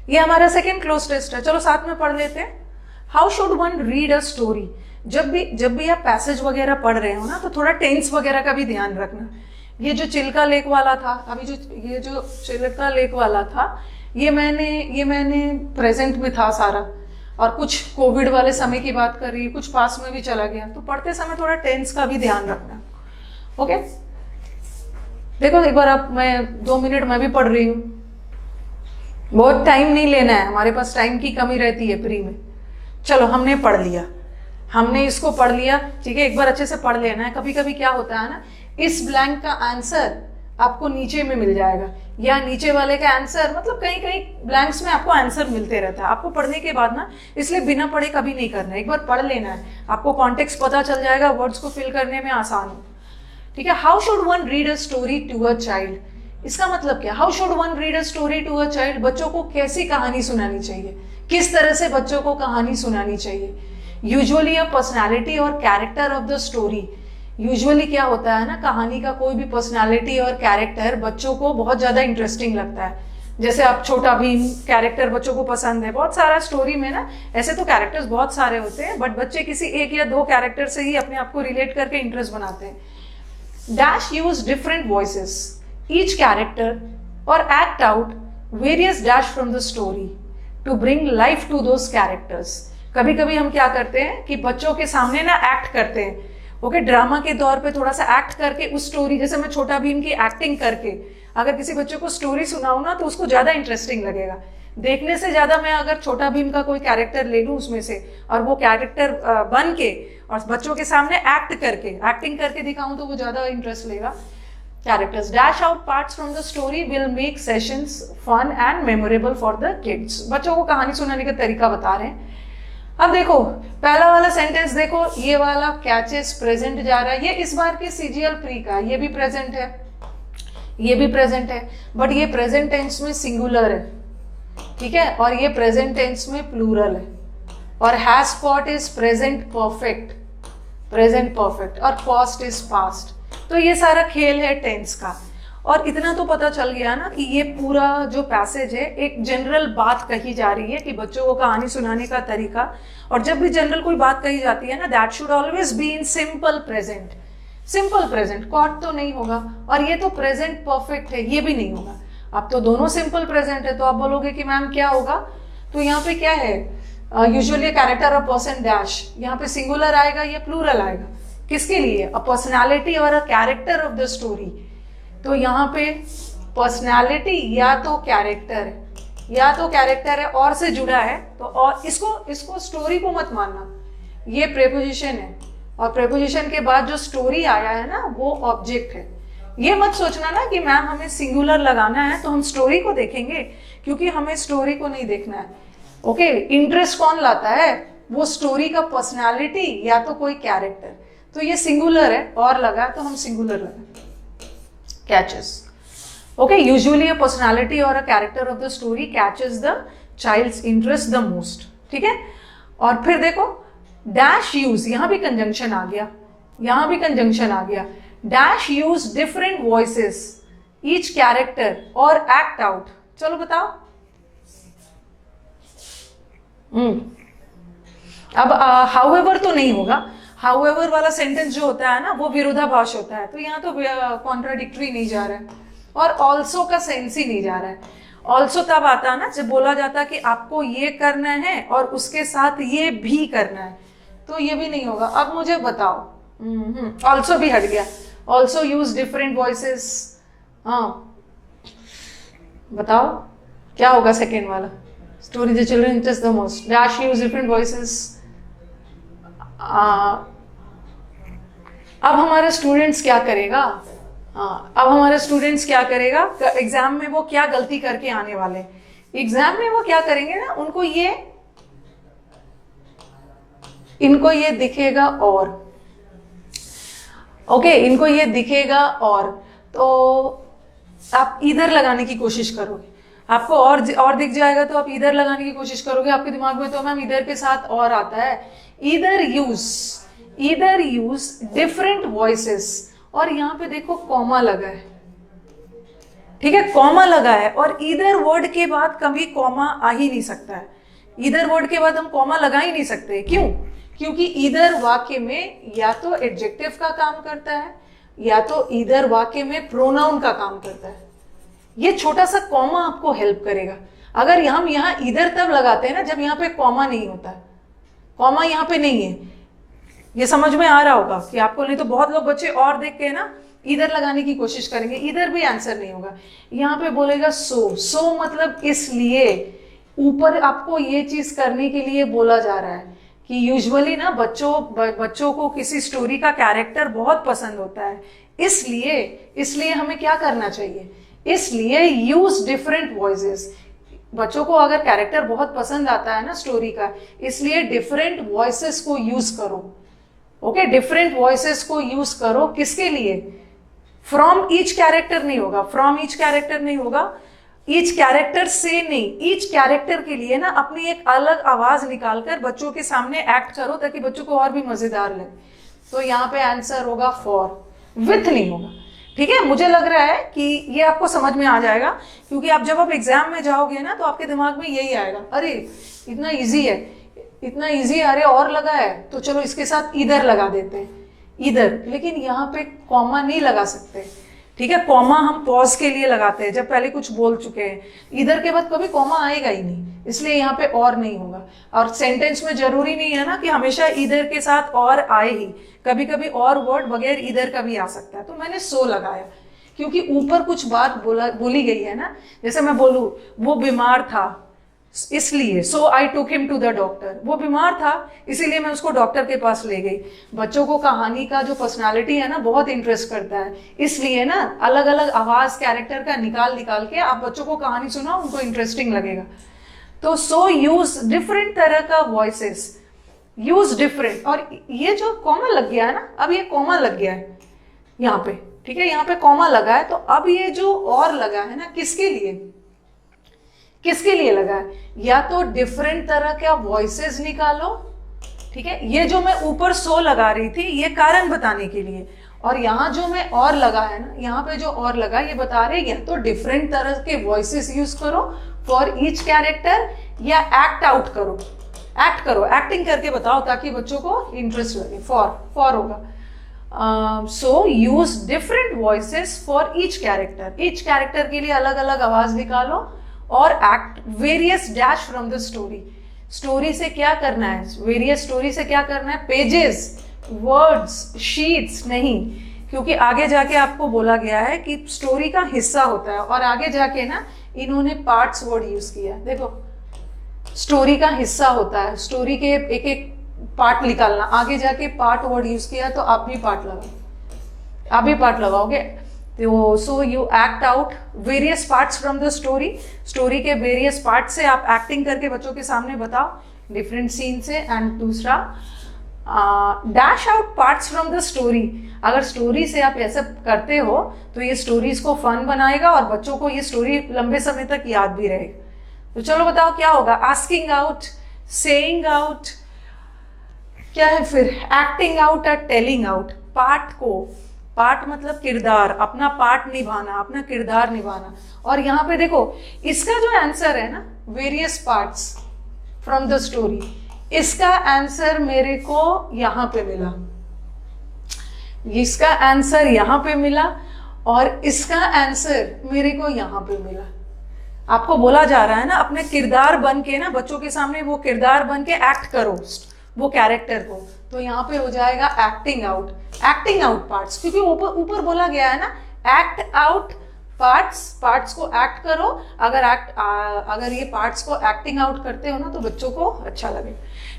ये हमारा second cloze test है, चलो साथ में पढ़ लेते हैं। How should one read a story. जब भी आप पैसेज वगैरह पढ़ रहे हो ना, तो थोड़ा टेंस वगैरह का भी ध्यान रखना। ये जो चिल्का लेक वाला था, अभी ये जो चिल्का लेक वाला था, ये मैंने प्रेजेंट में था सारा, और कुछ कोविड वाले समय की बात कर रही है, कुछ पास में भी चला गया, तो पढ़ते समय थोड़ा टेंस का भी ध्यान रखना। ओके, देखो एक बार आप, मैं 2 मिनट मैं भी पढ़ रही हूँ, बहुत टाइम नहीं लेना है, हमारे पास टाइम की कमी रहती है प्री में। चलो हमने पढ़ लिया, हमने इसको पढ़ लिया, ठीक है। एक बार अच्छे से पढ़ लेना है। कभी कभी क्या होता है ना, इस ब्लैंक का आंसर आपको नीचे में मिल जाएगा, या नीचे वाले का आंसर, मतलब कहीं कहीं ब्लैंक्स में आपको आंसर मिलते रहता है। आपको पढ़ने के बाद ना, इसलिए बिना पढ़े कभी नहीं करना है, एक बार पढ़ लेना है, आपको कॉन्टेक्स्ट पता चल जाएगा, वर्ड्स को फिल करने में आसान हो, ठीक है। How should one read a story to a child, इसका मतलब क्या, how should one read a story to a child, बच्चों को कैसी कहानी सुनानी चाहिए, किस तरह से बच्चों को कहानी सुनानी चाहिए। यूजुअली अ पर्सनैलिटी और character of the story, usually क्या होता है ना, कहानी का कोई भी पर्सनालिटी और कैरेक्टर बच्चों को बहुत ज़्यादा इंटरेस्टिंग लगता है। जैसे आप छोटा भीम कैरेक्टर बच्चों को पसंद है, बहुत सारा स्टोरी में ना, ऐसे तो कैरेक्टर्स बहुत सारे होते हैं, बट बच्चे किसी एक या दो कैरेक्टर से ही अपने आप को रिलेट करके इंटरेस्ट बनाते हैं। Dash use different voices, each character, or act out various dash from the story to bring life to those characters. कभी कभी हम क्या करते हैं कि बच्चों के सामने ना एक्ट करते हैं, ओके, ड्रामा के तौर पे थोड़ा सा एक्ट करके उस स्टोरी, जैसे मैं छोटा भीम की एक्टिंग करके अगर किसी बच्चे को स्टोरी सुनाऊं ना, तो उसको ज्यादा इंटरेस्टिंग लगेगा देखने से ज्यादा। मैं अगर छोटा भीम का कोई कैरेक्टर ले लूं उसमें से, और वो कैरेक्टर बन के और बच्चों के सामने एक्टिंग करके दिखाऊं, तो वो ज्यादा इंटरेस्ट लेगा। Characters dash out parts from the story will make sessions fun and memorable for the kids. बच्चों को कहानी सुनाने का तरीका बता रहे हैं। अब देखो पहला वाला सेंटेंस, देखो ये वाला कैचेस प्रेजेंट जा रहा है, ये इस बार के सीजीएल प्री का, ये भी प्रेजेंट है, ये भी प्रेजेंट है, बट ये प्रेजेंट टेंस में सिंगुलर है, ठीक है, और ये प्रेजेंट टेंस में प्लूरल है, और has spot is present perfect, और पास्ट इज पास्ट। तो ये सारा खेल है टेंस का। और इतना तो पता चल गया ना कि ये पूरा जो पैसेज है, एक जनरल बात कही जा रही है कि बच्चों को कहानी सुनाने का तरीका, और जब भी जनरल कोई बात कही जाती है ना, that should always be in simple present, caught तो नहीं होगा, और ये तो प्रेजेंट परफेक्ट है, ये भी नहीं होगा। अब तो दोनों सिंपल प्रेजेंट है, तो आप बोलोगे कि मैम क्या होगा, तो यहाँ पे क्या है, usually character of person dash, यहाँ पे सिंगुलर आएगा, ये प्लूरल आएगा, किसके लिए, अ पर्सनैलिटी और a character of the story. तो यहाँ पे पर्सनैलिटी या तो कैरेक्टर है और से जुड़ा है, तो और इसको स्टोरी को मत मानना, ये प्रेपोजिशन है, और प्रेपोजिशन के बाद जो स्टोरी आया है ना, वो ऑब्जेक्ट है। ये मत सोचना ना कि मैम हमें सिंगुलर लगाना है तो हम स्टोरी को देखेंगे, क्योंकि हमें स्टोरी को नहीं देखना है। ओके, इंटरेस्ट कौन लाता है, वो स्टोरी का पर्सनालिटी या तो कोई कैरेक्टर। तो ये सिंगुलर है और लगा, तो हम सिंगुलर लगा, catches. Okay, usually a personality और a character of the story catches the child's interest the most, ठीक है। और फिर देखो डैश यूज, यहां भी कंजंक्शन आ गया, dash use different voices each character और एक्ट आउट। चलो बताओ। अब हाउएवर तो नहीं होगा, हाउएवर वाला सेंटेंस जो होता है ना, वो विरोधाभास होता है, तो यहाँ तो कॉन्ट्राडिक्टरी नहीं जा रहा है, और ऑल्सो का सेंस ही नहीं जा रहा है। ऑल्सो तब आता है ना जब बोला जाता कि आपको ये करना है और उसके साथ ये भी करना है, तो ये भी नहीं होगा। अब मुझे बताओ, ऑल्सो भी हट गया, ऑल्सो यूज डिफरेंट वॉइसेस, हाँ बताओ क्या होगा सेकेंड वाला, story the children interest the most, dash use different voices. अब हमारा स्टूडेंट्स क्या करेगा, एग्जाम में वो क्या गलती करके आने वाले, एग्जाम में वो क्या करेंगे ना, इनको ये दिखेगा और, ओके, इनको ये दिखेगा और, तो आप इधर लगाने की कोशिश करोगे, आपको और दिख जाएगा तो आप इधर लगाने की कोशिश करोगे, आपके दिमाग में तो मैम इधर के साथ और आता है, इधर यूज डिफरेंट वॉइसेस, और यहाँ पे देखो कॉमा लगा है, ठीक है, कॉमा लगा है और ईदर वर्ड के बाद कभी कॉमा आ ही नहीं सकता है। ईदर वर्ड के बाद हम कॉमा लगा ही नहीं सकते। क्यों? क्योंकि ईदर वाक्य में या तो एडजेक्टिव का काम करता है या तो ईदर वाक्य में प्रोनाउन का काम करता है। ये छोटा सा कॉमा आपको हेल्प करेगा। अगर हम यहाँ ईदर तब लगाते हैं ना जब यहाँ पे कॉमा नहीं होता है, कॉमा यहाँ पे नहीं है। ये समझ में आ रहा होगा कि आपको, नहीं तो बहुत लोग बच्चे और देख के ना इधर लगाने की कोशिश करेंगे, इधर भी आंसर नहीं होगा। यहाँ पे बोलेगा सो मतलब इसलिए, ऊपर आपको ये चीज करने के लिए बोला जा रहा है कि यूजुअली ना बच्चों को किसी स्टोरी का कैरेक्टर बहुत पसंद होता है, इसलिए हमें क्या करना चाहिए, इसलिए यूज डिफरेंट वॉइसेस। बच्चों को अगर कैरेक्टर बहुत पसंद आता है ना स्टोरी का, इसलिए डिफरेंट वॉइसेस को यूज करो। ओके, डिफरेंट वॉइसेस को यूज करो। किसके लिए? फ्रॉम ईच कैरेक्टर नहीं होगा, फ्रॉम ईच कैरेक्टर नहीं होगा, ईच कैरेक्टर से नहीं, ईच कैरेक्टर के लिए ना अपनी एक अलग आवाज निकालकर बच्चों के सामने एक्ट करो ताकि बच्चों को और भी मजेदार लगे। तो यहाँ पे आंसर होगा फॉर, विथ नहीं होगा। ठीक है, मुझे लग रहा है कि ये आपको समझ में आ जाएगा, क्योंकि आप जब एग्जाम में जाओगे ना तो आपके दिमाग में यही आएगा, अरे इतना इजी है, इतना इजी, अरे और लगा है तो चलो इसके साथ इधर लगा देते हैं, इधर। लेकिन यहाँ पे कॉमा नहीं लगा सकते। ठीक है, कॉमा हम पॉज के लिए लगाते हैं जब पहले कुछ बोल चुके हैं। इधर के बाद कभी कॉमा आएगा ही नहीं, इसलिए यहाँ पे और नहीं होगा। और सेंटेंस में जरूरी नहीं है ना कि हमेशा इधर के साथ और आए ही, कभी कभी और वर्ड बगैर इधर का भी आ सकता है। तो मैंने सो लगाया क्योंकि ऊपर कुछ बात बोली गई है ना। जैसे मैं बोलूं वो बीमार था इसलिए, so I took him to the doctor, वो बीमार था इसीलिए मैं उसको डॉक्टर के पास ले गई। बच्चों को कहानी का जो पर्सनालिटी है ना बहुत इंटरेस्ट करता है, इसलिए ना अलग अलग आवाज कैरेक्टर का निकाल के आप बच्चों को कहानी सुनाओ, उनको इंटरेस्टिंग लगेगा। तो सो यूज डिफरेंट तरह का वॉइसेस, यूज डिफरेंट। और ये जो कॉमा लग गया है ना, अब ये कॉमा लग गया है यहाँ पे, ठीक है, यहाँ पे कॉमा लगा है। तो अब ये जो और लगा है ना, किसके लिए लगा है? या तो डिफरेंट तरह का वॉइसेस निकालो, ठीक है। ये जो मैं ऊपर सो लगा रही थी ये कारण बताने के लिए, और यहाँ जो मैं और लगा है ना, यहाँ पे जो और लगा ये बता रहे या तो डिफरेंट तरह के वॉइसेस यूज करो फॉर ईच कैरेक्टर, या एक्ट आउट करो, एक्टिंग करके बताओ ताकि बच्चों को इंटरेस्ट लगे। फॉर होगा। So use different voices for each character के लिए अलग अलग आवाज निकालो, और act various dash from the story से क्या करना है, वेरियस स्टोरी से क्या करना है, पेजेस, वर्ड्स, शीट्स नहीं, क्योंकि आगे जाके आपको बोला गया है कि स्टोरी का हिस्सा होता है। और आगे जाके ना इन्होंने पार्ट्स वर्ड यूज किया, देखो स्टोरी का हिस्सा होता है, स्टोरी के एक एक पार्ट निकालना, आगे जाके पार्ट वर्ड यूज किया तो आप भी पार्ट लगाओगे। तो so you act out various parts from the story के वेरियस पार्ट से आप एक्टिंग करके बच्चों के सामने बताओ डिफरेंट सीन से। एंड दूसरा, dash out parts from the story. अगर स्टोरी से आप ऐसा करते हो तो ये स्टोरीज को फन बनाएगा और बच्चों को ये स्टोरी लंबे समय तक याद भी रहेगा। तो चलो बताओ क्या होगा, आस्किंग आउट, सेइंग आउट, क्या है फिर, एक्टिंग आउट और टेलिंग आउट। पार्ट मतलब किरदार, अपना पार्ट निभाना, अपना किरदार निभाना। और यहाँ पे देखो इसका जो आंसर है ना, various parts from the story, इसका आंसर मेरे को यहाँ पे मिला, इसका आंसर यहाँ पे मिला, और इसका आंसर मेरे को यहाँ पे मिला। आपको बोला जा रहा है ना अपने किरदार बन के ना बच्चों के सामने वो किरदार बन के एक्ट करो वो कैरेक्टर को। तो यहाँ पे हो जाएगा एक्टिंग आउट पार्ट्स, क्योंकि ऊपर बोला गया है ना एक्ट आउट पार्ट्स को एक्ट करो। अगर ये पार्ट्स को एक्टिंग आउट करते हो ना तो बच्चों को अच्छा लगे।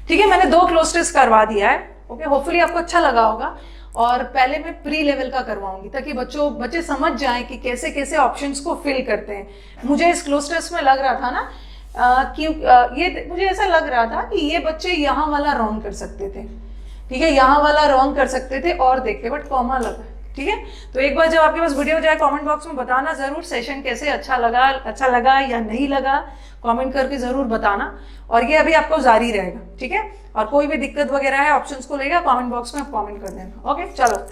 ठीक है, मैंने 2 क्लोज टेस्ट करवा दिया है। ओके, होपफुली आपको अच्छा लगा होगा। और पहले मैं प्री लेवल का करवाऊंगी ताकि बच्चे समझ जाएं कि कैसे कैसे ऑप्शंस को फिल करते हैं। मुझे इस क्लोज टेस्ट में लग रहा था ना ये मुझे ऐसा लग रहा था कि ये बच्चे यहाँ वाला रॉन्ग कर सकते थे, ठीक है, यहाँ वाला रॉन्ग कर सकते थे और देखते, बट कॉमा लगा। ठीक है, तो एक बार जब आपके पास वीडियो जाए कमेंट बॉक्स में बताना जरूर सेशन कैसे अच्छा लगा या नहीं लगा, कमेंट करके जरूर बताना। और ये अभी आपको जारी रहेगा। ठीक है, और कोई भी दिक्कत वगैरह है ऑप्शंस को लेकर कमेंट बॉक्स में आप कमेंट कर देना। ओके, चलो।